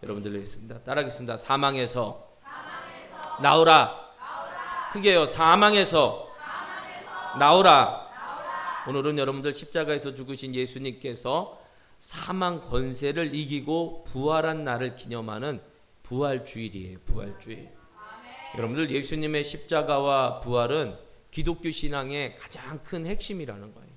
여러분들 읽겠습니다. 따라하겠습니다. 사망에서 나오라. 크게요. 사망에서 나오라. 오늘은 여러분들 십자가에서 죽으신 예수님께서 사망 권세를 이기고 부활한 날을 기념하는 부활주일이에요. 부활주일. 여러분들 예수님의 십자가와 부활은 기독교 신앙의 가장 큰 핵심이라는 거예요.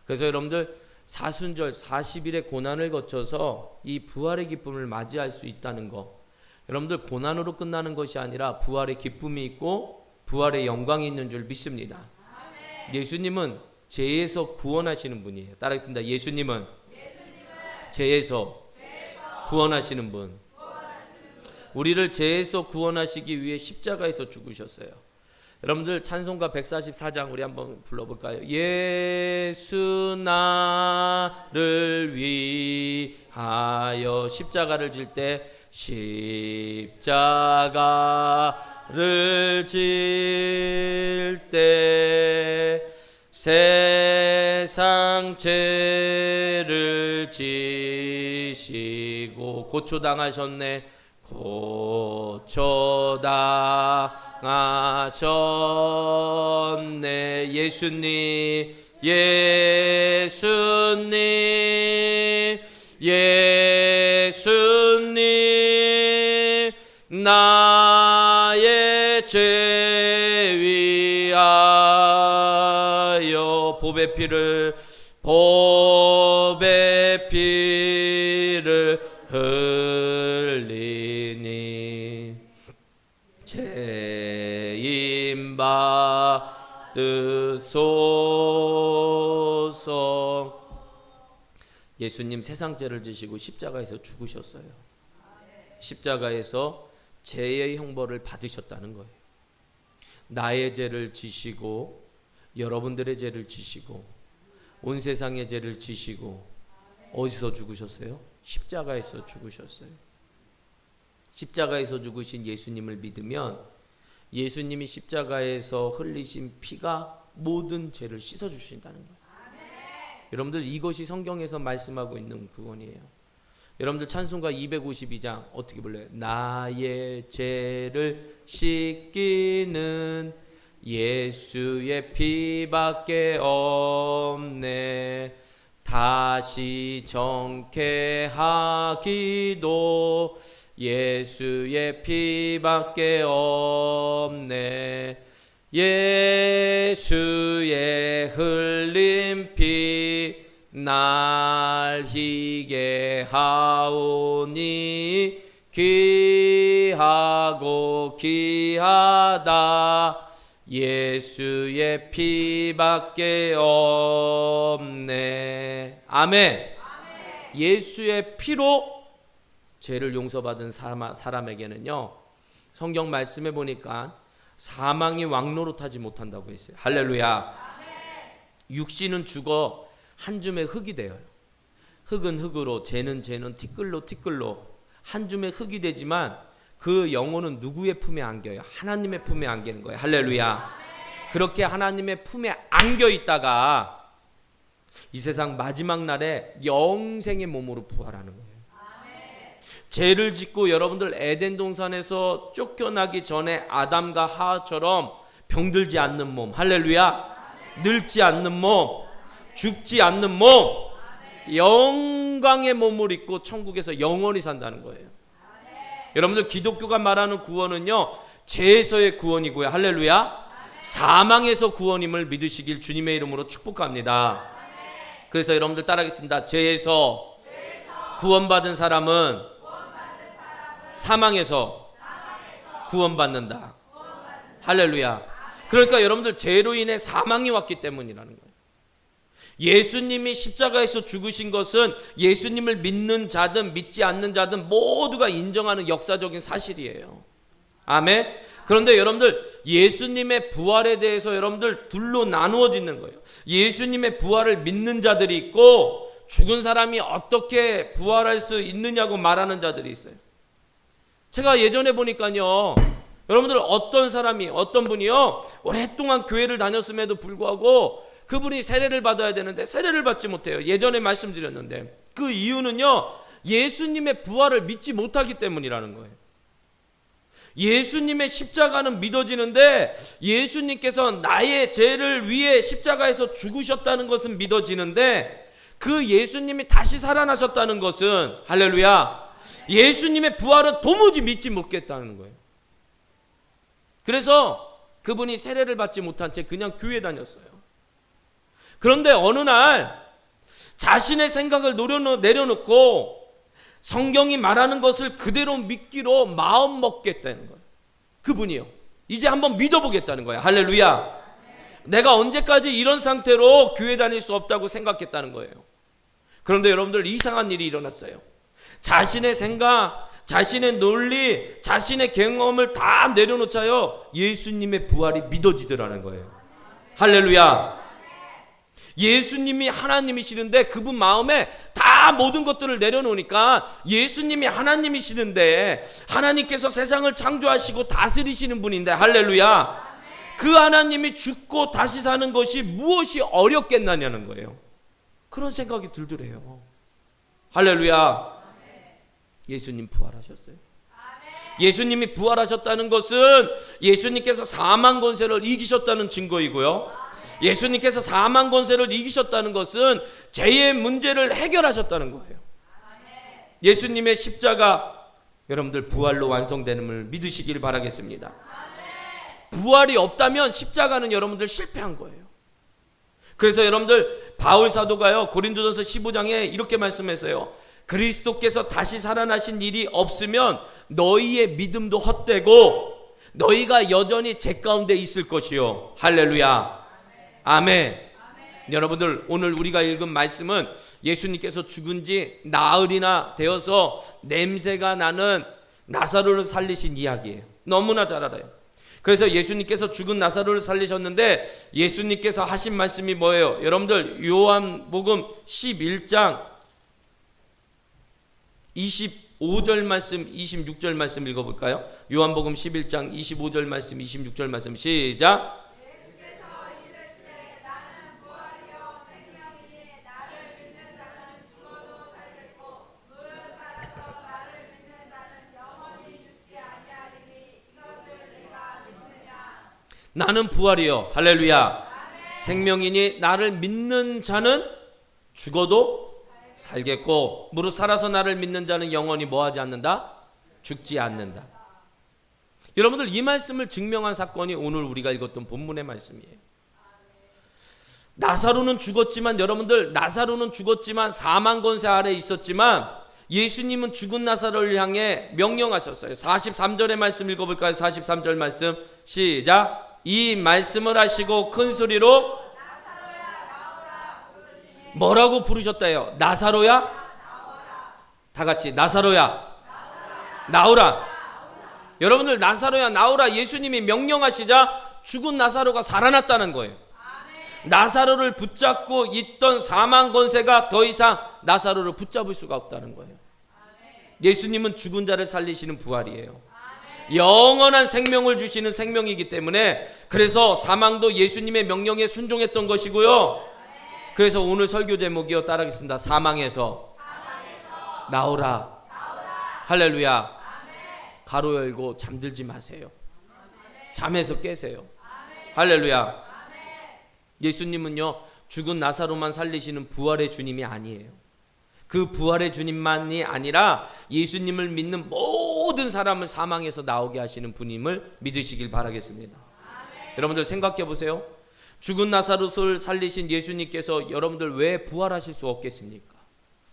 그래서 여러분들 사순절 40일의 고난을 거쳐서 이 부활의 기쁨을 맞이할 수 있다는 거, 여러분들 고난으로 끝나는 것이 아니라 부활의 기쁨이 있고 부활의 영광이 있는 줄 믿습니다. 예수님은 죄에서 구원하시는 분이에요. 따라하겠습니다. 예수님은 죄에서 구원하시는 분. 우리를 죄에서 구원하시기 위해 십자가에서 죽으셨어요. 여러분들 찬송가 144장 우리 한번 불러볼까요? 예수 나를 위하여. 십자가를 질 때 십자가를 질 때 세상 죄를 지시고 고초당하셨네. 고초당하셨네. 예수님, 예수님, 예수님, 나의 죄 위하여 보배 피를 흘리니 죄인 받으소서. 예수님 세상 죄를 지시고 십자가에서 죽으셨어요. 십자가에서 죄의 형벌을 받으셨다는 거예요. 나의 죄를 지시고 여러분들의 죄를 지시고 온 세상의 죄를 지시고 어디서 죽으셨어요? 십자가에서 죽으셨어요. 십자가에서 죽으신 예수님을 믿으면 예수님이 십자가에서 흘리신 피가 모든 죄를 씻어주신다는 거예요. 여러분들 이것이 성경에서 말씀하고 있는 구원이에요. 여러분들 찬송가 252장 어떻게 불러요? 나의 죄를 씻기는 예수의 피밖에 없네. 다시 정케하기도 예수의 피밖에 없네. 예수의 흘린 피 날 희게 하오니 귀하고 귀하다. 예수의 피밖에 없네. 아멘. 예수의 피로 죄를 용서받은 사람에게는요, 성경 말씀에 보니까 사망이 왕노릇하지 못한다고 했어요. 할렐루야. 육신은 죽어 한 줌의 흙이 되어요. 흙은 흙으로, 죄는 티끌로 한 줌의 흙이 되지만 그 영혼은 누구의 품에 안겨요? 하나님의 품에 안기는 거예요. 할렐루야. 그렇게 하나님의 품에 안겨 있다가 이 세상 마지막 날에 영생의 몸으로 부활하는 거예요. 죄를 짓고 여러분들 에덴 동산에서 쫓겨나기 전에 아담과 하와처럼 병들지 않는 몸, 할렐루야, 늙지 않는 몸, 죽지 않는 몸, 영광의 몸을 입고 천국에서 영원히 산다는 거예요. 여러분들 기독교가 말하는 구원은요, 죄에서의 구원이고요, 할렐루야, 사망에서 구원임을 믿으시길 주님의 이름으로 축복합니다. 그래서 여러분들 따라하겠습니다. 죄에서 구원받은 사람은 사망에서 구원받는다. 할렐루야. 그러니까 여러분들 죄로 인해 사망이 왔기 때문이라는 거예요. 예수님이 십자가에서 죽으신 것은 예수님을 믿는 자든 믿지 않는 자든 모두가 인정하는 역사적인 사실이에요. 아멘. 그런데 여러분들 예수님의 부활에 대해서 여러분들 둘로 나누어지는 거예요. 예수님의 부활을 믿는 자들이 있고 죽은 사람이 어떻게 부활할 수 있느냐고 말하는 자들이 있어요. 제가 예전에 보니까요, 여러분들 어떤 분이요, 오랫동안 교회를 다녔음에도 불구하고 그분이 세례를 받아야 되는데 세례를 받지 못해요. 예전에 말씀드렸는데 그 이유는요, 예수님의 부활을 믿지 못하기 때문이라는 거예요. 예수님의 십자가는 믿어지는데 예수님께서 나의 죄를 위해 십자가에서 죽으셨다는 것은 믿어지는데 그 예수님이 다시 살아나셨다는 것은, 할렐루야, 예수님의 부활은 도무지 믿지 못겠다는 거예요. 그래서 그분이 세례를 받지 못한 채 그냥 교회 다녔어요. 그런데 어느 날 자신의 생각을 내려놓고 성경이 말하는 것을 그대로 믿기로 마음 먹겠다는 거예요. 그분이요. 이제 한번 믿어보겠다는 거예요. 할렐루야. 내가 언제까지 이런 상태로 교회 다닐 수 없다고 생각했다는 거예요. 그런데 여러분들, 이상한 일이 일어났어요. 자신의 생각, 자신의 논리, 자신의 경험을 다 내려놓자요, 예수님의 부활이 믿어지더라는 거예요. 할렐루야. 예수님이 하나님이시는데 그분 마음에 다 모든 것들을 내려놓으니까 예수님이 하나님이시는데, 하나님께서 세상을 창조하시고 다스리시는 분인데, 할렐루야, 그 하나님이 죽고 다시 사는 것이 무엇이 어렵겠느냐는 거예요. 그런 생각이 들더래요. 할렐루야. 예수님 부활하셨어요. 예수님이 부활하셨다는 것은 예수님께서 사망 권세를 이기셨다는 증거이고요, 예수님께서 사망 권세를 이기셨다는 것은 죄의 문제를 해결하셨다는 거예요. 예수님의 십자가, 여러분들 부활로 완성되는을 믿으시길 바라겠습니다. 부활이 없다면 십자가는 여러분들 실패한 거예요. 그래서 여러분들, 바울 사도가요, 고린도전서 15장에 이렇게 말씀했어요. 그리스도께서 다시 살아나신 일이 없으면 너희의 믿음도 헛되고 너희가 여전히 죄 가운데 있을 것이요. 할렐루야. 아멘. 여러분들, 오늘 우리가 읽은 말씀은 예수님께서 죽은 지 나흘이나 되어서 냄새가 나는 나사로를 살리신 이야기예요. 너무나 잘 알아요. 그래서 예수님께서 죽은 나사로를 살리셨는데 예수님께서 하신 말씀이 뭐예요? 여러분들, 요한복음 11장 25절 말씀, 26절 말씀 읽어볼까요? 요한복음 11장 25절 말씀, 26절 말씀, 시작. 나는 부활이요. 할렐루야. 생명이니 나를 믿는 자는 죽어도 살겠고 무릇 살아서 나를 믿는 자는 영원히 뭐하지 않는다? 죽지 않는다. 여러분들, 이 말씀을 증명한 사건이 오늘 우리가 읽었던 본문의 말씀이에요. 나사로는 죽었지만, 여러분들, 나사로는 죽었지만 사망 권세 아래 있었지만 예수님은 죽은 나사로를 향해 명령하셨어요. 43절의 말씀 읽어볼까요? 43절 말씀, 시작. 이 말씀을 하시고 큰 소리로 뭐라고 부르셨다요? 나사로야? 다 같이, 나사로야 나오라. 여러분들, 나사로야 나오라 예수님이 명령하시자 죽은 나사로가 살아났다는 거예요. 나사로를 붙잡고 있던 사망 권세가 더 이상 나사로를 붙잡을 수가 없다는 거예요. 예수님은 죽은 자를 살리시는 부활이에요. 영원한 생명을 주시는 생명이기 때문에, 그래서 사망도 예수님의 명령에 순종했던 것이고요. 그래서 오늘 설교 제목이요, 따라하겠습니다. 사망에서 나오라. 할렐루야. 가로 열고 잠들지 마세요. 잠에서 깨세요. 할렐루야. 예수님은요, 죽은 나사로만 살리시는 부활의 주님이 아니에요. 그 부활의 주님만이 아니라 예수님을 믿는 모든 사람을 사망에서 나오게 하시는 분임을 믿으시길 바라겠습니다. 여러분들, 생각해 보세요. 죽은 나사로를 살리신 예수님께서 여러분들 왜 부활하실 수 없겠습니까?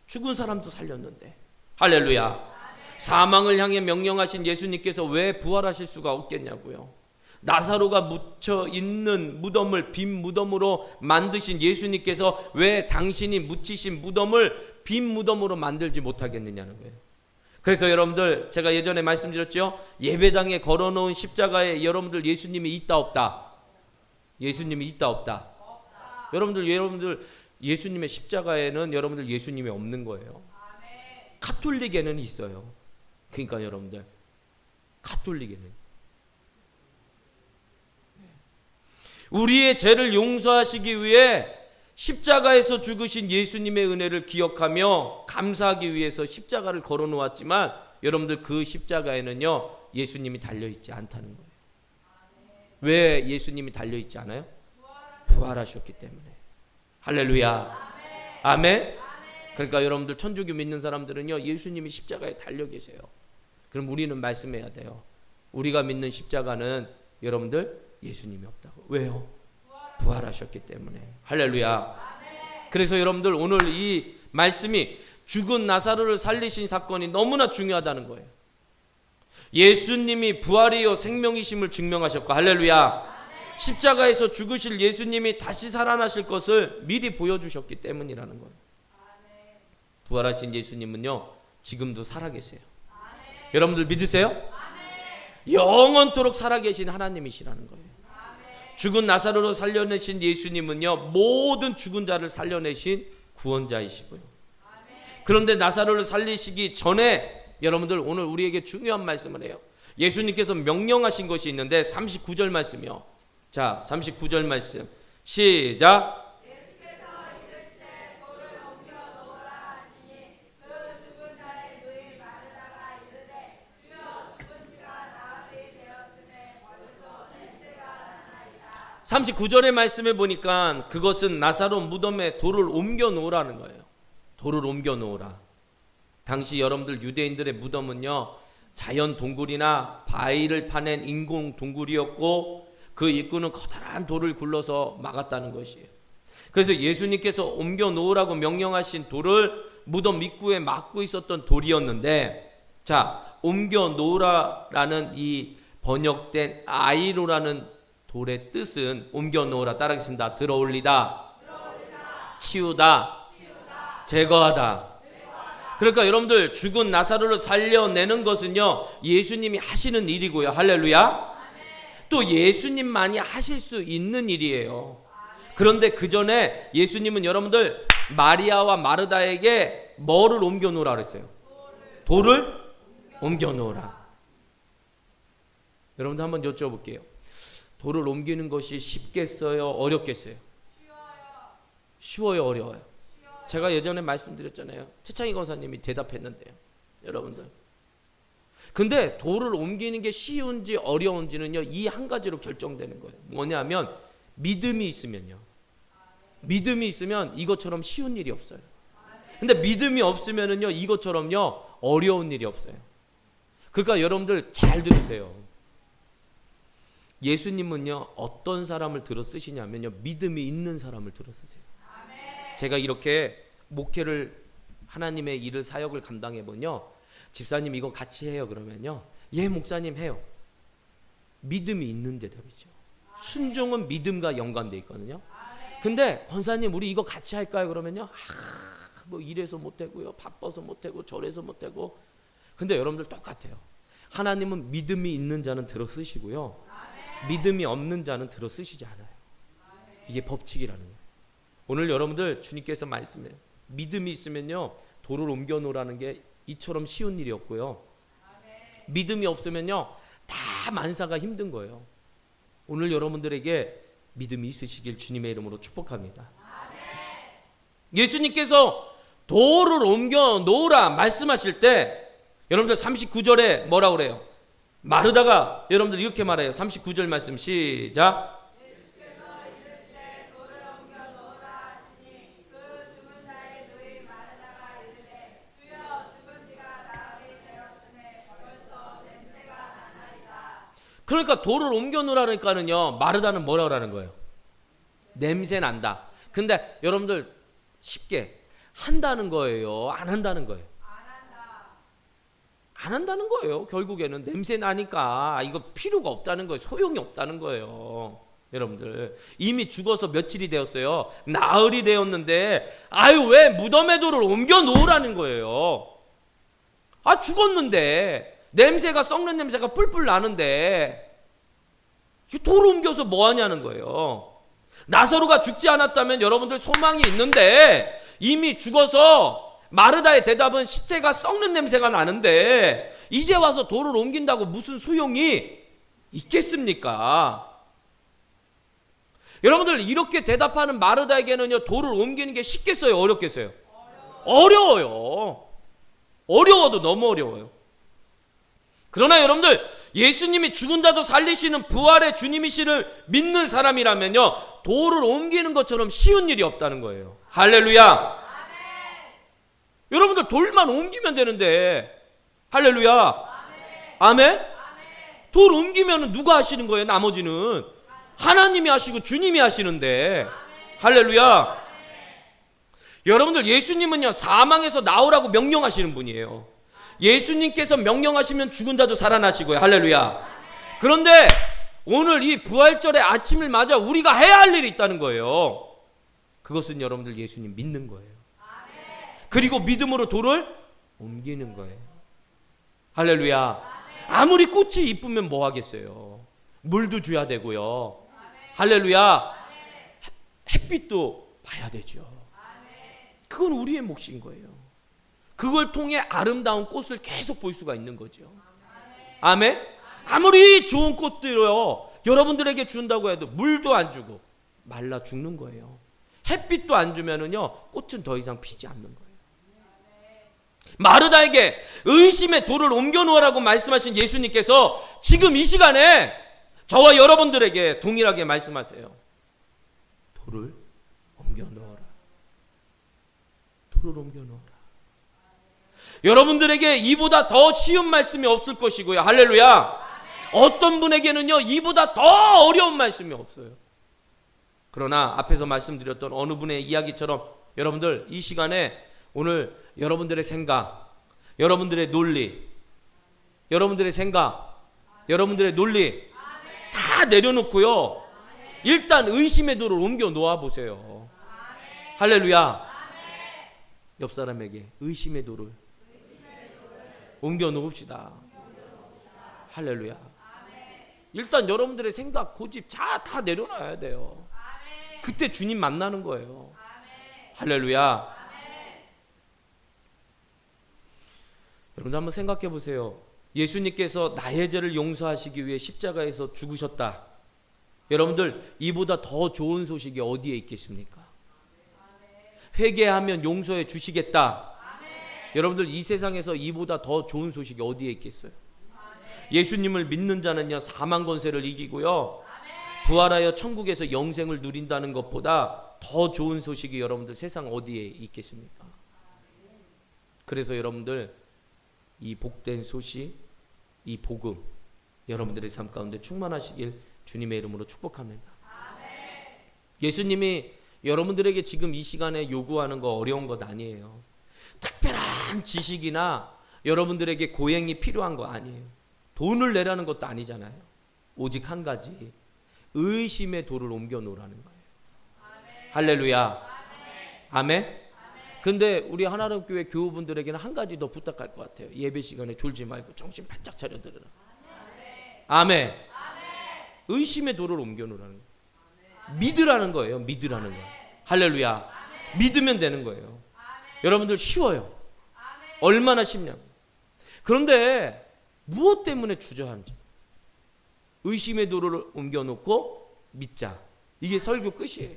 죽은 사람도 살렸는데. 할렐루야. 사망을 향해 명령하신 예수님께서 왜 부활하실 수가 없겠냐고요. 나사로가 묻혀 있는 무덤을 빈 무덤으로 만드신 예수님께서 왜 당신이 묻히신 무덤을 빈 무덤으로 만들지 못하겠느냐는 거예요. 그래서 여러분들, 제가 예전에 말씀드렸죠. 예배당에 걸어놓은 십자가에 여러분들 예수님이 있다 없다? 예수님이 있다 없다? 여러분들 예수님의 십자가에는 여러분들 예수님이 없는 거예요. 가톨릭에는 있어요. 그러니까 여러분들, 가톨릭에는 우리의 죄를 용서하시기 위해 십자가에서 죽으신 예수님의 은혜를 기억하며 감사하기 위해서 십자가를 걸어 놓았지만 여러분들 그 십자가에는요 예수님이 달려있지 않다는 거예요. 왜 예수님이 달려있지 않아요? 부활하셨기 때문에. 할렐루야. 아멘. 그러니까 여러분들 천주교 믿는 사람들은요 예수님이 십자가에 달려 계세요. 그럼 우리는 말씀해야 돼요. 우리가 믿는 십자가는 여러분들 예수님이 없다고. 왜요? 부활하셨기 때문에. 할렐루야. 그래서 여러분들 오늘 이 말씀이 죽은 나사로를 살리신 사건이 너무나 중요하다는 거예요. 예수님이 부활이요 생명이심을 증명하셨고, 할렐루야. 십자가에서 죽으실 예수님이 다시 살아나실 것을 미리 보여주셨기 때문이라는 거예요. 부활하신 예수님은요 지금도 살아계세요. 여러분들 믿으세요? 영원토록 살아계신 하나님이시라는 거예요. 죽은 나사로를 살려내신 예수님은요 모든 죽은 자를 살려내신 구원자이시고요. 그런데 나사로를 살리시기 전에 여러분들 오늘 우리에게 중요한 말씀을 해요. 예수님께서 명령하신 것이 있는데 39절 말씀이요. 자, 39절 말씀 시작. 자, 39절의 말씀에 보니까 그것은 나사로 무덤에 돌을 옮겨 놓으라는 거예요. 돌을 옮겨 놓으라. 당시 여러분들 유대인들의 무덤은요 자연 동굴이나 바위를 파낸 인공 동굴이었고 그 입구는 커다란 돌을 굴러서 막았다는 것이에요. 그래서 예수님께서 옮겨 놓으라고 명령하신 돌을 무덤 입구에 막고 있었던 돌이었는데, 자, 옮겨 놓으라라는 이 번역된 아이로라는 돌의 뜻은 옮겨 놓으라. 따라하겠습니다. 들어올리다, 치우다, 제거하다. 그러니까 여러분들 죽은 나사로를 살려내는 것은요 예수님이 하시는 일이고요. 할렐루야. 또 예수님만이 하실 수 있는 일이에요. 그런데 그 전에 예수님은 여러분들 마리아와 마르다에게 뭐를 옮겨 놓으라 그랬어요? 돌을 옮겨 놓으라. 여러분들 한번 여쭤볼게요. 돌을 옮기는 것이 쉽겠어요? 어렵겠어요? 쉬워요? 어려워요? 제가 예전에 말씀드렸잖아요. 최창희 권사님이 대답했는데요. 여러분들. 근데 돌을 옮기는 게 쉬운지 어려운지는요 이 한 가지로 결정되는 거예요. 뭐냐면 믿음이 있으면요. 믿음이 있으면 이것처럼 쉬운 일이 없어요. 근데 믿음이 없으면은요 이것처럼요 어려운 일이 없어요. 그러니까 여러분들 잘 들으세요. 예수님은요 어떤 사람을 들어 쓰시냐면요 믿음이 있는 사람을 들어 쓰세요. 제가 이렇게 목회를 하나님의 일을 사역을 감당해 보면요 집사님 이거 같이 해요 그러면요 예 목사님 해요. 믿음이 있는 대답이죠. 순종은 믿음과 연관되어 있거든요. 근데 권사님 우리 이거 같이 할까요 그러면요 뭐 이래서 못하고요 바빠서 못하고 저래서 못하고. 근데 여러분들 똑같아요. 하나님은 믿음이 있는 자는 들어 쓰시고요 믿음이 없는 자는 들어 쓰시지 않아요. 이게 법칙이라는 거예요. 오늘 여러분들 주님께서 말씀해요. 믿음이 있으면요 돌을 옮겨 놓으라는 게 이처럼 쉬운 일이 없고요 믿음이 없으면요 다 만사가 힘든 거예요. 오늘 여러분들에게 믿음이 있으시길 주님의 이름으로 축복합니다. 예수님께서 돌을 옮겨 놓으라 말씀하실 때 여러분들 39절에 뭐라고 그래요? 마르다가 여러분들 이렇게 말해요. 39절 말씀 시작. 그러니까 돌을 옮겨 놓으라니까는요 마르다는 뭐라고 하는 거예요? 냄새 난다. 근데 여러분들 쉽게 한다는 거예요? 안 한다는 거예요? 안 한다는 거예요. 결국에는 냄새 나니까 이거 필요가 없다는 거예요. 소용이 없다는 거예요. 여러분들 이미 죽어서 며칠이 되었어요. 나흘이 되었는데 아유 왜 무덤의 돌을 옮겨 놓으라는 거예요. 아 죽었는데 냄새가 썩는 냄새가 뿔뿔 나는데 돌을 옮겨서 뭐 하냐는 거예요. 나사로가 죽지 않았다면 여러분들 소망이 있는데 이미 죽어서 마르다의 대답은 시체가 썩는 냄새가 나는데 이제 와서 돌을 옮긴다고 무슨 소용이 있겠습니까? 여러분들 이렇게 대답하는 마르다에게는요, 돌을 옮기는 게 쉽겠어요? 어렵겠어요? 어려워요. 어려워도 너무 어려워요. 그러나 여러분들, 예수님이 죽은 자도 살리시는 부활의 주님이시를 믿는 사람이라면요, 돌을 옮기는 것처럼 쉬운 일이 없다는 거예요. 할렐루야. 여러분들 돌만 옮기면 되는데, 할렐루야. 아멘. 돌 옮기면 누가 하시는 거예요? 나머지는 하나님이 하시고 주님이 하시는데. 할렐루야. 여러분들, 예수님은요, 사망에서 나오라고 명령하시는 분이에요. 예수님께서 명령하시면 죽은 자도 살아나시고요. 할렐루야. 그런데 오늘 이 부활절의 아침을 맞아 우리가 해야 할 일이 있다는 거예요. 그것은 여러분들 예수님 믿는 거예요. 그리고 믿음으로 돌을 옮기는 거예요. 할렐루야. 아무리 꽃이 이쁘면 뭐 하겠어요? 물도 줘야 되고요. 할렐루야. 햇빛도 봐야 되죠. 그건 우리의 몫인 거예요. 그걸 통해 아름다운 꽃을 계속 볼 수가 있는 거죠. 아멘. 아무리 좋은 꽃들요, 여러분들에게 준다고 해도 물도 안 주고 말라 죽는 거예요. 햇빛도 안 주면은요, 꽃은 더 이상 피지 않는 거예요. 마르다에게 의심의 돌을 옮겨 놓으라고 말씀하신 예수님께서 지금 이 시간에 저와 여러분들에게 동일하게 말씀하세요. 돌을 옮겨 놓으라. 돌을 옮겨 놓으라. 여러분들에게 이보다 더 쉬운 말씀이 없을 것이고요. 할렐루야. 어떤 분에게는요, 이보다 더 어려운 말씀이 없어요. 그러나 앞에서 말씀드렸던 어느 분의 이야기처럼 여러분들 이 시간에 오늘 여러분들의 생각, 여러분들의 논리, 여러분들의 생각, 여러분들의 논리 다 내려놓고요, 일단 의심의 돌을 옮겨 놓아 보세요. 할렐루야. 옆 사람에게 의심의 돌을 옮겨 놓읍시다. 할렐루야. 일단 여러분들의 생각, 고집 다 내려놔야 돼요. 그때 주님 만나는 거예요. 할렐루야. 여러분들 한번 생각해 보세요. 예수님께서 나의 죄를 용서하시기 위해 십자가에서 죽으셨다. 여러분들, 이보다 더 좋은 소식이 어디에 있겠습니까? 회개하면 용서해 주시겠다. 여러분들, 이 세상에서 이보다 더 좋은 소식이 어디에 있겠어요? 예수님을 믿는 자는요, 사망 권세를 이기고요, 부활하여 천국에서 영생을 누린다는 것보다 더 좋은 소식이 여러분들 세상 어디에 있겠습니까? 그래서 여러분들, 이 복된 소식, 이 복음, 여러분들의 삶 가운데 충만하시길 주님의 이름으로 축복합니다. 예수님이 여러분들에게 지금 이 시간에 요구하는 거 어려운 것 아니에요. 특별한 지식이나 여러분들에게 고행이 필요한 거 아니에요. 돈을 내라는 것도 아니잖아요. 오직 한 가지, 의심의 돌을 옮겨 놓으라는 거예요. 할렐루야. 아멘. 근데 우리 하나님 교회 교우분들에게는 한 가지 더 부탁할 것 같아요. 예배 시간에 졸지 말고 정신 바짝 차려 들으라. 아멘. 의심의 돌을 옮겨 놓으라는 거예요. 믿으라는 거예요. 믿으라는 거예요. 할렐루야. 믿으면 되는 거예요. 여러분들 쉬워요. 얼마나 쉽냐고. 그런데 무엇 때문에 주저하는지. 의심의 돌을 옮겨 놓고 믿자. 이게 설교 끝이에요.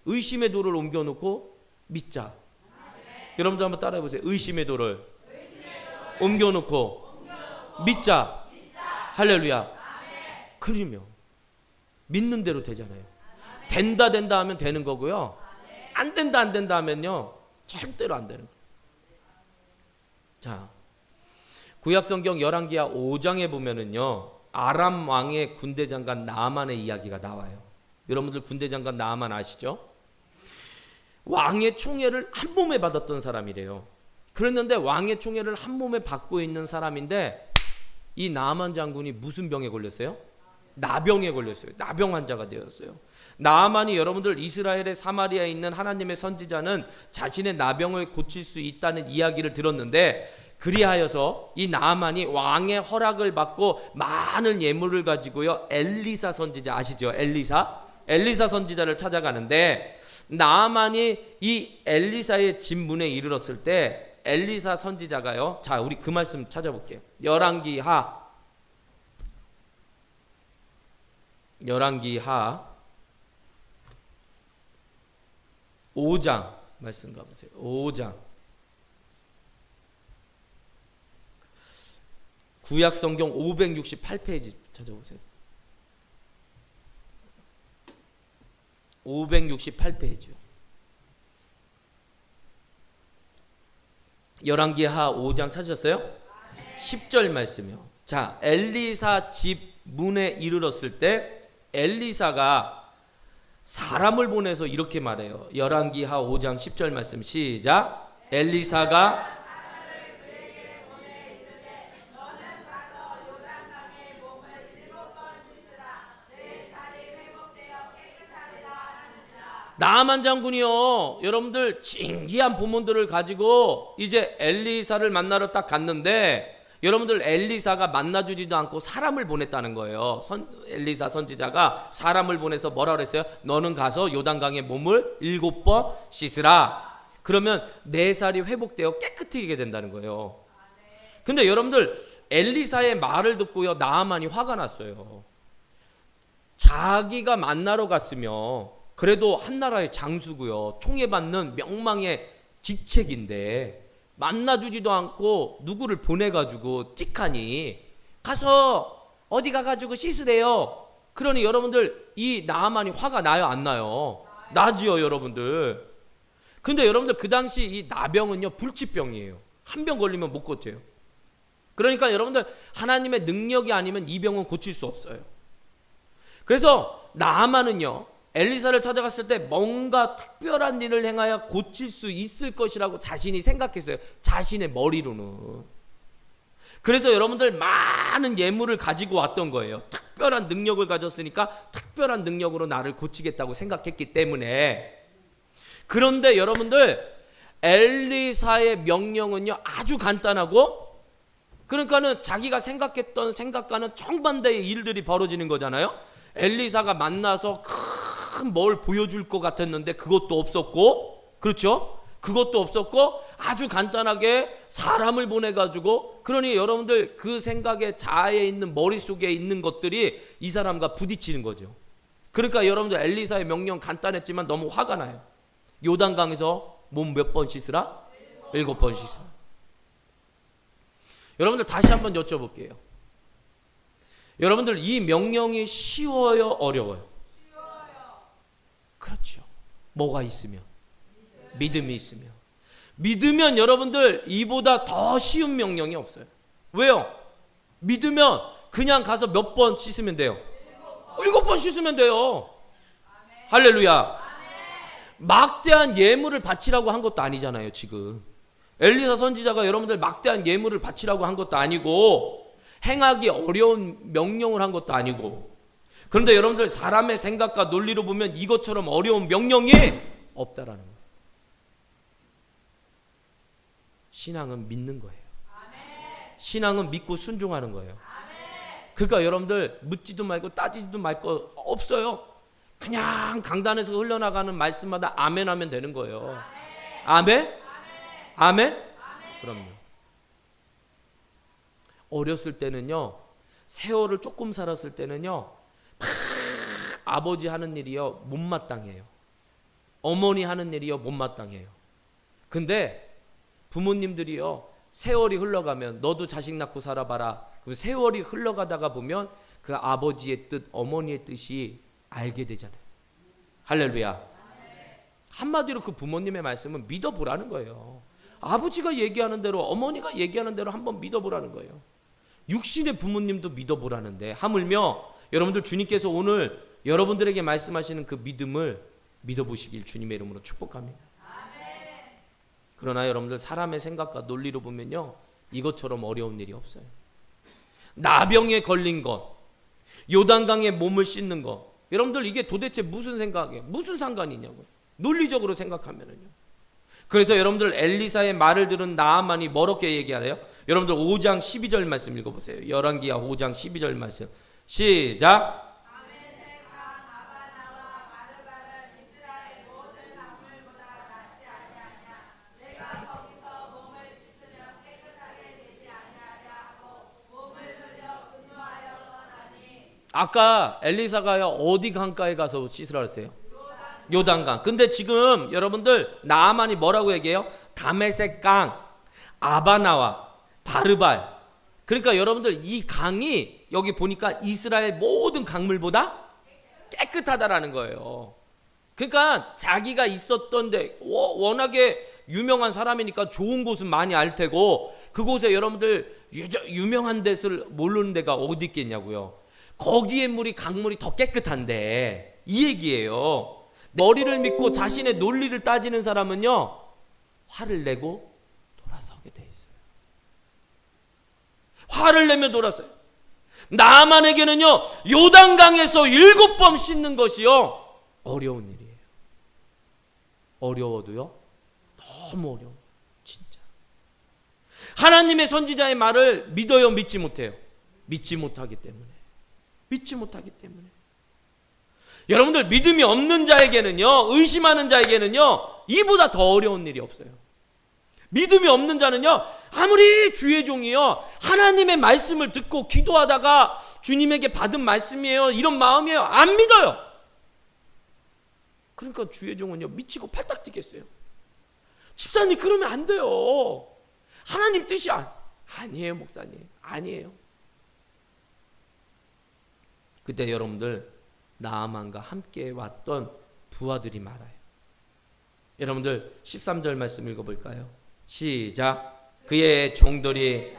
의심의 돌을 옮겨 놓고 믿자. 여러분들 한번 따라해 보세요. 의심의 돌을 옮겨 놓고 믿자. 할렐루야. 그러면 믿는 대로 되잖아요. 된다 하면 되는 거고요. 안 된다 하면요, 절대로 안 되는 거예요. 자, 구약성경 열왕기하 5장에 보면은요, 아람 왕의 군대 장관 나아만의 이야기가 나와요. 여러분들 군대 장관 나아만 아시죠? 왕의 총애를 한 몸에 받았던 사람이래요. 그랬는데 왕의 총애를 한 몸에 받고 있는 사람인데, 이 나아만 장군이 무슨 병에 걸렸어요? 나병에 걸렸어요. 나병 환자가 되었어요. 나아만이, 여러분들 이스라엘의 사마리아에 있는 하나님의 선지자는 자신의 나병을 고칠 수 있다는 이야기를 들었는데, 그리하여서 이 나아만이 왕의 허락을 받고 많은 예물을 가지고요, 엘리사 선지자 아시죠? 엘리사 선지자를 찾아가는데, 나아만이 이 엘리사의 집 문에 이르렀을 때 엘리사 선지자가요, 자, 우리 그 말씀 찾아볼게요. 열왕기하 5장 말씀 가보세요. 5장. 구약성경 568페이지 찾아보세요. 568페이지요. 열왕기하 5장 찾으셨어요? 10절 말씀이요. 자, 엘리사 집 문에 이르렀을 때 엘리사가 사람을 보내서 이렇게 말해요. 열왕기하 5장 10절 말씀 시작. 엘리사가 나아만 장군이요, 여러분들 신기한 보문들을 가지고 이제 엘리사를 만나러 딱 갔는데, 여러분들 엘리사가 만나주지도 않고 사람을 보냈다는 거예요. 엘리사 선지자가 사람을 보내서 뭐라 그랬어요? 너는 가서 요단강에 몸을 7번 씻으라. 그러면 내 살이 회복되어 깨끗해지게 된다는 거예요. 근데 여러분들 엘리사의 말을 듣고요, 나아만이 화가 났어요. 자기가 만나러 갔으면 그래도 한나라의 장수고요, 총애받는 명망의 직책인데 만나주지도 않고 누구를 보내가지고 틱하니 가서 어디 가가지고 씻으래요. 그러니 여러분들 이 나아만이 화가 나요, 안 나요? 나지요, 여러분들. 근데 여러분들 그 당시 이 나병은요, 불치병이에요. 한 병 걸리면 못 고쳐요. 그러니까 여러분들 하나님의 능력이 아니면 이 병은 고칠 수 없어요. 그래서 나아만은요, 엘리사를 찾아갔을 때 뭔가 특별한 일을 행하여 고칠 수 있을 것이라고 자신이 생각했어요. 자신의 머리로는. 그래서 여러분들 많은 예물을 가지고 왔던 거예요. 특별한 능력을 가졌으니까 특별한 능력으로 나를 고치겠다고 생각했기 때문에. 그런데 여러분들 엘리사의 명령은요, 아주 간단하고, 그러니까는 자기가 생각했던 생각과는 정반대의 일들이 벌어지는 거잖아요. 엘리사가 만나서 큰 뭘 보여줄 것 같았는데 그것도 없었고, 그렇죠? 그것도 없었고 아주 간단하게 사람을 보내가지고, 그러니 여러분들 그 생각에 자아에 있는 머릿속에 있는 것들이 이 사람과 부딪히는 거죠. 그러니까 여러분들 엘리사의 명령 간단했지만 너무 화가 나요. 요단강에서 몸 몇 번 씻으라? 7번 씻으라. 여러분들 다시 한번 여쭤볼게요. 여러분들 이 명령이 쉬워요, 어려워요? 그렇죠. 뭐가 있으면? 믿음이 있으면. 믿으면 여러분들 이보다 더 쉬운 명령이 없어요. 왜요? 믿으면 그냥 가서 몇 번 씻으면 돼요? 7번 씻으면 돼요. 할렐루야. 막대한 예물을 바치라고 한 것도 아니잖아요, 지금. 엘리사 선지자가 여러분들 막대한 예물을 바치라고 한 것도 아니고, 행하기 어려운 명령을 한 것도 아니고. 그런데 여러분들 사람의 생각과 논리로 보면 이것처럼 어려운 명령이 없다라는 거예요. 신앙은 믿는 거예요. 신앙은 믿고 순종하는 거예요. 그러니까 여러분들 묻지도 말고 따지지도 말 거 없어요. 그냥 강단에서 흘러나가는 말씀마다 아멘 하면 되는 거예요. 아멘? 아멘? 그럼요. 어렸을 때는요, 세월을 조금 살았을 때는요, 막 아버지 하는 일이요 못마땅해요. 어머니 하는 일이요 못마땅해요. 근데 부모님들이요, 세월이 흘러가면 너도 자식 낳고 살아봐라. 그럼 세월이 흘러가다가 보면 그 아버지의 뜻, 어머니의 뜻이 알게 되잖아요. 할렐루야. 한마디로 그 부모님의 말씀은 믿어보라는 거예요. 아버지가 얘기하는 대로, 어머니가 얘기하는 대로 한번 믿어보라는 거예요. 육신의 부모님도 믿어보라는데, 하물며 여러분들 주님께서 오늘 여러분들에게 말씀하시는 그 믿음을 믿어보시길 주님의 이름으로 축복합니다. 그러나 여러분들 사람의 생각과 논리로 보면요, 이것처럼 어려운 일이 없어요. 나병에 걸린 것, 요단강에 몸을 씻는 것, 여러분들 이게 도대체 무슨 생각이에요? 무슨 상관이냐고요. 논리적으로 생각하면은요. 그래서 여러분들 엘리사의 말을 들은 나아만이 뭐렇게 얘기하래요? 여러분들 5장 12절 말씀 읽어보세요. 열왕기하 5장 12절 말씀 시작. 아까 엘리사가요 어디 강가에 가서 씻으라 그랬어요? 요단강. 근데 지금 여러분들 나아만이 뭐라고 얘기해요? 다메섹 강, 아바나와 바르발. 그러니까 여러분들 이 강이 여기 보니까 이스라엘 모든 강물보다 깨끗하다라는 거예요. 그러니까 자기가 있었던 데 워낙에 유명한 사람이니까 좋은 곳은 많이 알 테고 그곳에 여러분들 유명한 데를 모르는 데가 어디 있겠냐고요. 거기에 물이 강물이 더 깨끗한데 이 얘기예요. 머리를 믿고 자신의 논리를 따지는 사람은요 화를 내고 돌아서게 돼 있어요. 화를 내며 돌아서요. 나아만에게는요 요단강에서 7번 씻는 것이요 어려운 일이에요. 어려워도요 너무 어려워. 진짜 하나님의 선지자의 말을 믿어요 믿지 못해요? 믿지 못하기 때문에. 여러분들 믿음이 없는 자에게는요 의심하는 자에게는요 이보다 더 어려운 일이 없어요. 믿음이 없는 자는요 아무리 주의 종이요 하나님의 말씀을 듣고 기도하다가 주님에게 받은 말씀이에요 이런 마음이에요 안 믿어요. 그러니까 주의 종은요 미치고 팔딱 뛰겠어요. 집사님 그러면 안 돼요. 하나님 뜻이 아니에요 목사님. 아니에요. 그때 여러분들 나아만과 함께 왔던 부하들이 말아요. 여러분들 13절 말씀 읽어볼까요? 시작. 그의 종들이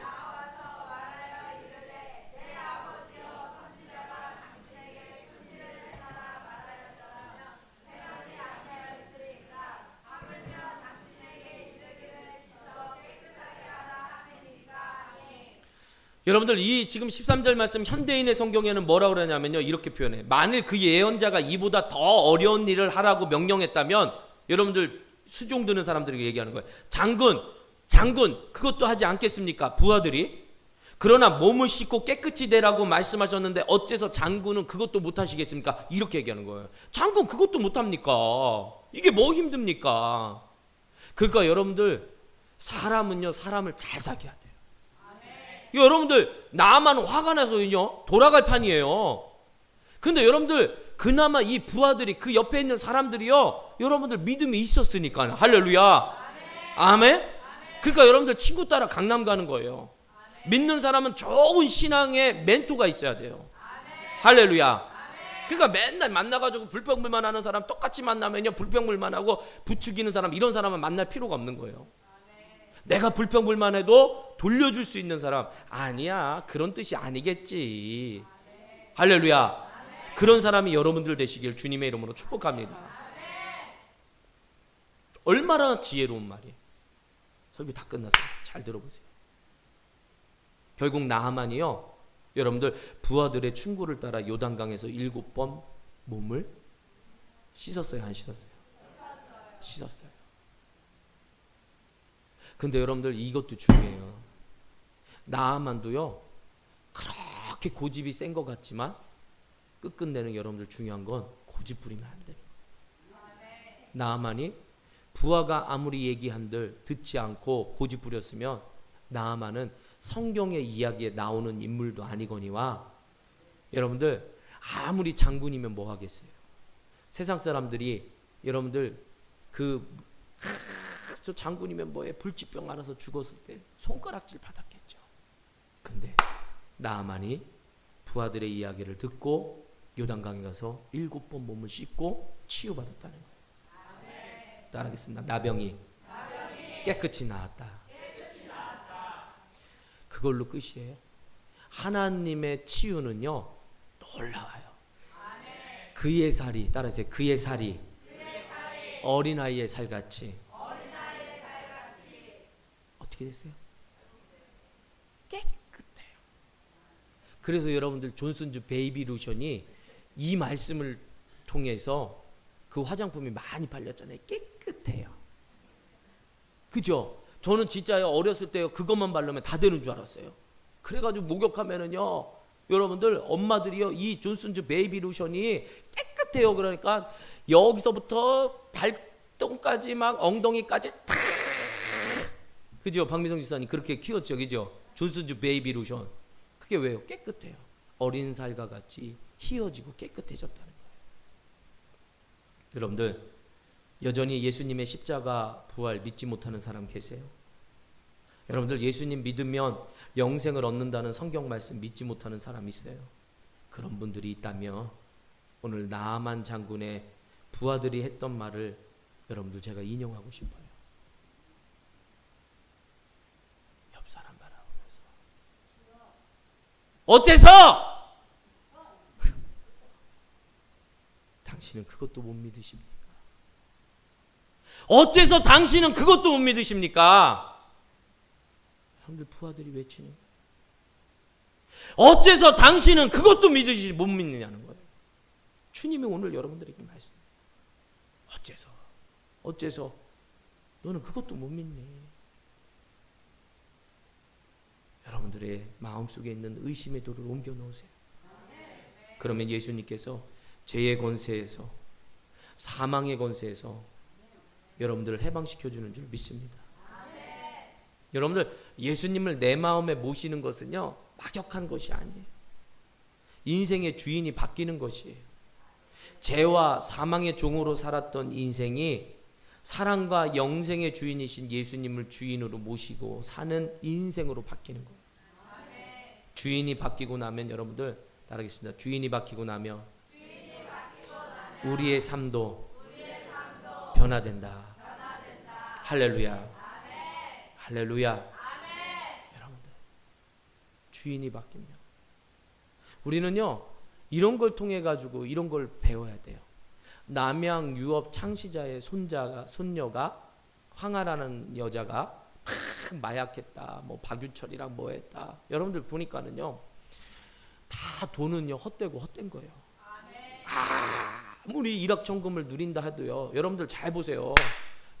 여러분들 이 지금 13절 말씀 현대인의 성경에는 뭐라고 그러냐면요 이렇게 표현해. 만일 그 예언자가 이보다 더 어려운 일을 하라고 명령했다면 여러분들 수종 드는 사람들에게 얘기하는 거예요. 장군 그것도 하지 않겠습니까? 부하들이. 그러나 몸을 씻고 깨끗이 되라고 말씀하셨는데 어째서 장군은 그것도 못 하시겠습니까? 이렇게 얘기하는 거예요. 장군 그것도 못 합니까? 이게 뭐 힘듭니까? 그러니까 여러분들 사람은요 사람을 잘 사귀어야 돼요. 여러분들 나만 화가 나서요 돌아갈 판이에요. 근데 여러분들 그나마 이 부하들이 그 옆에 있는 사람들이요 여러분들 믿음이 있었으니까 할렐루야. 아멘. 그러니까 여러분들 친구 따라 강남 가는 거예요. 믿는 사람은 좋은 신앙의 멘토가 있어야 돼요. 할렐루야. 그러니까 맨날 만나가지고 불평불만하는 사람 똑같이 만나면요 불평불만하고 부추기는 사람 이런 사람은 만날 필요가 없는 거예요. 내가 불평불만해도 돌려줄 수 있는 사람 아니야 그런 뜻이 아니겠지. 할렐루야. 그런 사람이 여러분들 되시길 주님의 이름으로 축복합니다. 얼마나 지혜로운 말이에요. 설교 다 끝났어요. 잘 들어보세요. 결국 나하만이요 여러분들 부하들의 충고를 따라 요단강에서 7번 몸을 씻었어요 안 씻었어요? 씻었어요. 근데 여러분들 이것도 중요해요. 나아만도요 그렇게 고집이 센 것 같지만 끝끝내는 여러분들 중요한 건 고집 부리면 안 돼요. 나아만이 부하가 아무리 얘기한들 듣지 않고 고집 부렸으면 나아만은 성경의 이야기에 나오는 인물도 아니거니와 여러분들 아무리 장군이면 뭐 하겠어요. 세상 사람들이 여러분들 저 장군이면 뭐해 불치병 알아서 죽었을 때 손가락질 받았겠죠. 근데 나아만이 부하들의 이야기를 듣고 요단강에 가서 7번 몸을 씻고 치유받았다는 거예요. 따라하겠습니다. 나병이 깨끗이 나았다. 그걸로 끝이에요. 하나님의 치유는요 놀라워요. 그의 살이 따라하세요. 그의 살이 어린아이의 살같이 어떻게 됐어요? 깨끗해요. 그래서 여러분들 존슨즈 베이비 로션이 이 말씀을 통해서 그 화장품이 많이 팔렸잖아요. 깨끗해요. 그죠? 저는 진짜요 어렸을 때 그것만 바르면 다 되는 줄 알았어요. 그래가지고 목욕하면은요 여러분들 엄마들이요 이 존슨즈 베이비 로션이 깨끗해요. 그러니까 여기서부터 발등까지 막 엉덩이까지 다 그죠? 박미성 지사님 그렇게 키웠죠. 그죠? 존슨즈 베이비 로션. 그게 왜요? 깨끗해요. 어린 살과 같이 희어지고 깨끗해졌다는 거예요. 여러분들 여전히 예수님의 십자가 부활 믿지 못하는 사람 계세요? 여러분들 예수님 믿으면 영생을 얻는다는 성경 말씀 믿지 못하는 사람 있어요? 그런 분들이 있다면 오늘 나아만 장군의 부하들이 했던 말을 여러분들 제가 인용하고 싶어요. 옆 사람 바라보면서 어째서 당신은 그것도 못 믿으십니까? 어째서 당신은 그것도 못 믿으십니까? 여러분들 부하들이 외치는 거예요. 어째서 당신은 그것도 못 믿느냐는 거예요. 주님이 오늘 여러분들에게 말씀해요. 어째서 너는 그것도 못 믿니? 여러분들의 마음속에 있는 의심의 돌을 옮겨 놓으세요. 그러면 예수님께서 죄의 권세에서, 사망의 권세에서 여러분들을 해방시켜 주는 줄 믿습니다. 여러분들 예수님을 내 마음에 모시는 것은요 막역한 것이 아니에요. 인생의 주인이 바뀌는 것이에요. 죄와 사망의 종으로 살았던 인생이 사랑과 영생의 주인이신 예수님을 주인으로 모시고 사는 인생으로 바뀌는 거예요. 주인이 바뀌고 나면 여러분들 따르겠습니다. 주인이 바뀌고 나면 우리의 삶도 변화된다. 할렐루야. 할렐루야. 여러분들 주인이 바뀌면 우리는요 이런 걸 통해 가지고 이런 걸 배워야 돼요. 남양 유업 창시자의 손녀가 황하라는 여자가 막 마약했다, 뭐 박유철이랑 뭐 했다. 여러분들 보니까는요 다 돈은요 헛되고 헛된 거예요. 아무리 일확천금을 누린다 해도요 여러분들 잘 보세요.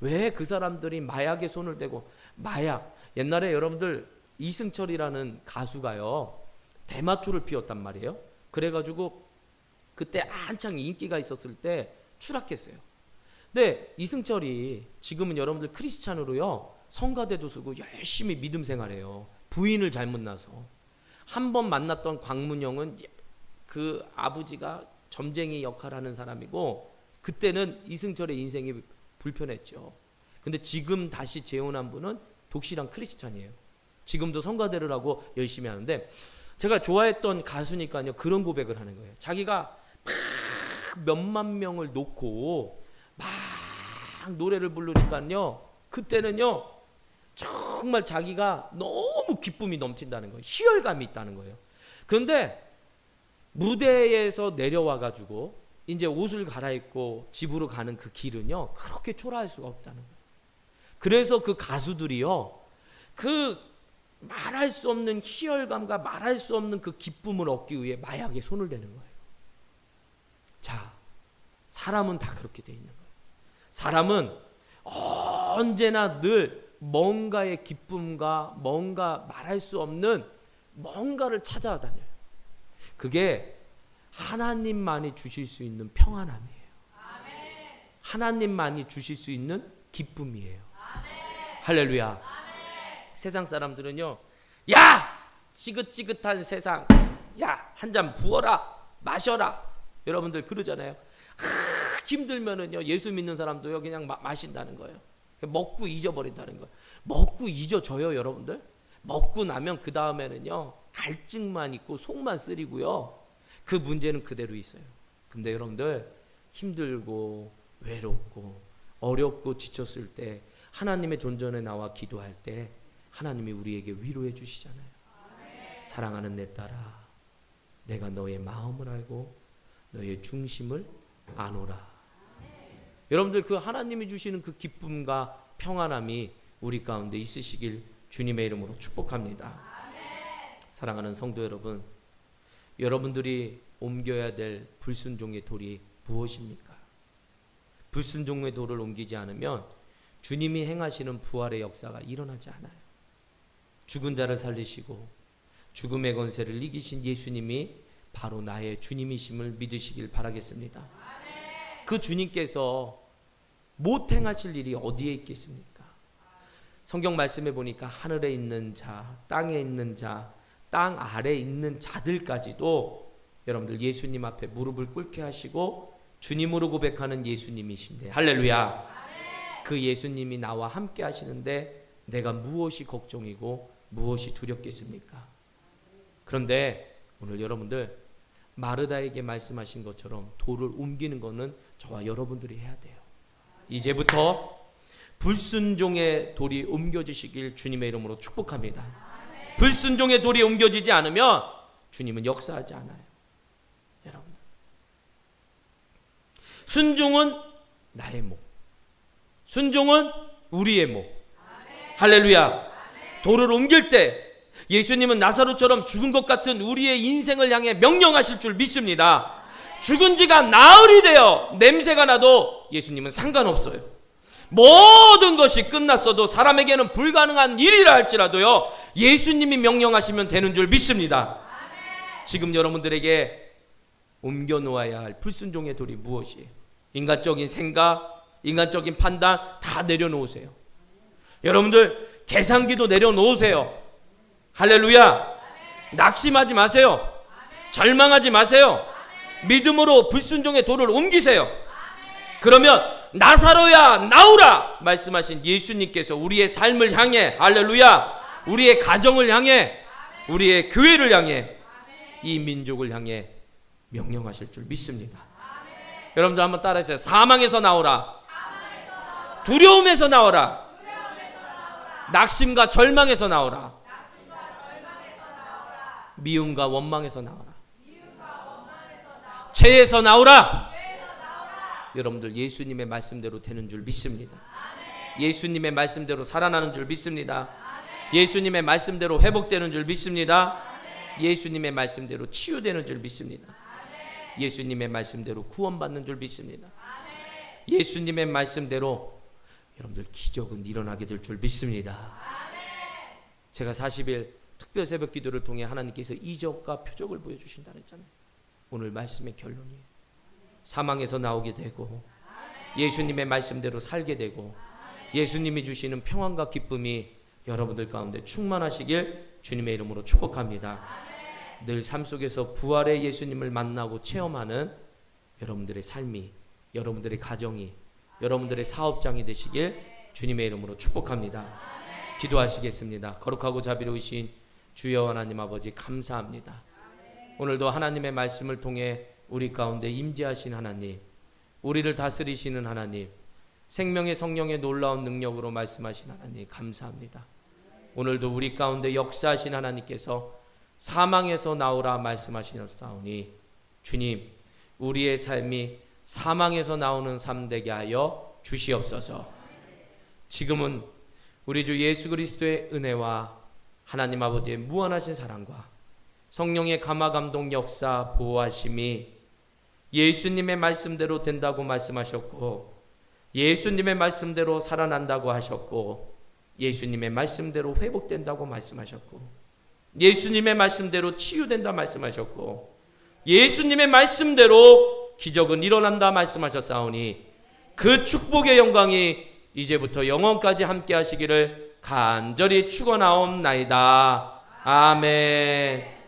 왜 그 사람들이 마약에 손을 대고, 마약 옛날에 여러분들 이승철이라는 가수가요 대마초를 피웠단 말이에요. 그래가지고 그때 한창 인기가 있었을 때 추락했어요. 근데 이승철이 지금은 여러분들 크리스찬으로요 성가대도 쓰고 열심히 믿음 생활해요. 부인을 잘못 낳아서. 한 번 만났던 광문영은 그 아버지가 점쟁이 역할을 하는 사람이고 그때는 이승철의 인생이 불편했죠. 근데 지금 다시 재혼한 분은 독실한 크리스찬이에요. 지금도 성가대를 하고 열심히 하는데 제가 좋아했던 가수니까요 그런 고백을 하는 거예요. 자기가 막 몇만 명을 놓고 막 노래를 부르니까요 그때는요 정말 자기가 너무 기쁨이 넘친다는 거예요. 희열감이 있다는 거예요. 그런데 무대에서 내려와 가지고 이제 옷을 갈아입고 집으로 가는 그 길은요 그렇게 초라할 수가 없다는 거예요. 그래서 그 가수들이요 그 말할 수 없는 희열감과 말할 수 없는 그 기쁨을 얻기 위해 마약에 손을 대는 거예요. 자, 사람은 다 그렇게 돼 있는 거예요. 사람은 언제나 늘 뭔가의 기쁨과 뭔가 말할 수 없는 뭔가를 찾아다녀요. 그게 하나님만이 주실 수 있는 평안함이에요. 하나님만이 주실 수 있는 기쁨이에요. 할렐루야. 세상 사람들은요 야 지긋지긋한 세상 야 한 잔 부어라 마셔라 여러분들 그러잖아요. 힘들면은요 예수 믿는 사람도요 그냥 마신다는 거예요. 먹고 잊어버린다는 거예요. 먹고 잊어져요 여러분들. 먹고 나면 그 다음에는요 갈증만 있고 속만 쓰리고요 그 문제는 그대로 있어요. 근데 여러분들 힘들고 외롭고 어렵고 지쳤을 때 하나님의 존전에 나와 기도할 때 하나님이 우리에게 위로해 주시잖아요. 사랑하는 내 딸아 내가 너의 마음을 알고 너의 중심을 아노라. 여러분들 그 하나님이 주시는 그 기쁨과 평안함이 우리 가운데 있으시길 주님의 이름으로 축복합니다. 사랑하는 성도 여러분, 여러분들이 옮겨야 될 불순종의 돌이 무엇입니까? 불순종의 돌을 옮기지 않으면 주님이 행하시는 부활의 역사가 일어나지 않아요. 죽은 자를 살리시고 죽음의 권세를 이기신 예수님이 바로 나의 주님이심을 믿으시길 바라겠습니다. 그 주님께서 못 행하실 일이 어디에 있겠습니까? 성경 말씀에 보니까 하늘에 있는 자, 땅에 있는 자, 땅 아래에 있는 자들까지도 여러분들 예수님 앞에 무릎을 꿇게 하시고 주님으로 고백하는 예수님이신데, 할렐루야. 그 예수님이 나와 함께 하시는데 내가 무엇이 걱정이고 무엇이 두렵겠습니까? 그런데 오늘 여러분들 마르다에게 말씀하신 것처럼 돌을 옮기는 것은 저와 여러분들이 해야 돼요. 이제부터 불순종의 돌이 옮겨지시길 주님의 이름으로 축복합니다. 불순종의 돌이 옮겨지지 않으면 주님은 역사하지 않아요. 여러분, 순종은 나의 목, 순종은 우리의 목. 할렐루야. 돌을 옮길 때 예수님은 나사로처럼 죽은 것 같은 우리의 인생을 향해 명령하실 줄 믿습니다. 죽은 지가 나흘이 되어 냄새가 나도 예수님은 상관없어요. 모든 것이 끝났어도 사람에게는 불가능한 일이라 할지라도요, 예수님이 명령하시면 되는 줄 믿습니다. 지금 여러분들에게 옮겨 놓아야 할 불순종의 돌이 무엇이에요? 인간적인 생각, 인간적인 판단 다 내려놓으세요. 여러분들 계산기도 내려놓으세요. 할렐루야. 낙심하지 마세요. 절망하지 마세요. 믿음으로 불순종의 돌을 옮기세요. 그러면 나사로야 나오라 말씀하신 예수님께서 우리의 삶을 향해, 할렐루야, 우리의 가정을 향해, 우리의 교회를 향해, 이 민족을 향해 명령하실 줄 믿습니다. 여러분들 한번 따라하세요. 사망에서 나오라. 두려움에서 나오라. 낙심과 절망에서 나오라. 미움과 원망에서 나오라. 죄에서 나오라. 여러분들 예수님의 말씀대로 되는 줄 믿습니다. 예수님의 말씀대로 살아나는 줄 믿습니다. 예수님의 말씀대로 회복되는 줄 믿습니다. 예수님의 말씀대로 치유되는 줄 믿습니다. 예수님의 말씀대로 구원받는 줄 믿습니다. 예수님의 말씀대로 여러분들 기적은 일어나게 될 줄 믿습니다. 제가 40일 특별 새벽 기도를 통해 하나님께서 이적과 표적을 보여주신다 했잖아요. 오늘 말씀의 결론이에요. 사망에서 나오게 되고 예수님의 말씀대로 살게 되고 예수님이 주시는 평안과 기쁨이 여러분들 가운데 충만하시길 주님의 이름으로 축복합니다. 늘 삶 속에서 부활의 예수님을 만나고 체험하는 여러분들의 삶이, 여러분들의 가정이, 여러분들의 사업장이 되시길 주님의 이름으로 축복합니다. 기도하시겠습니다. 거룩하고 자비로우신 주여 하나님 아버지, 감사합니다. 오늘도 하나님의 말씀을 통해 우리 가운데 임재하신 하나님, 우리를 다스리시는 하나님, 생명의 성령의 놀라운 능력으로 말씀하신 하나님 감사합니다. 오늘도 우리 가운데 역사하신 하나님께서 사망에서 나오라 말씀하시었사오니 주님, 우리의 삶이 사망에서 나오는 삶 되게 하여 주시옵소서. 지금은 우리 주 예수 그리스도의 은혜와 하나님 아버지의 무한하신 사랑과 성령의 감화감동 역사 보호하심이 예수님의 말씀대로 된다고 말씀하셨고, 예수님의 말씀대로 살아난다고 하셨고, 예수님의 말씀대로 회복된다고 말씀하셨고, 예수님의 말씀대로 치유된다 말씀하셨고, 예수님의 말씀대로 기적은 일어난다 말씀하셨사오니 그 축복의 영광이 이제부터 영원까지 함께 하시기를 간절히 축원하옵나이다. 아멘.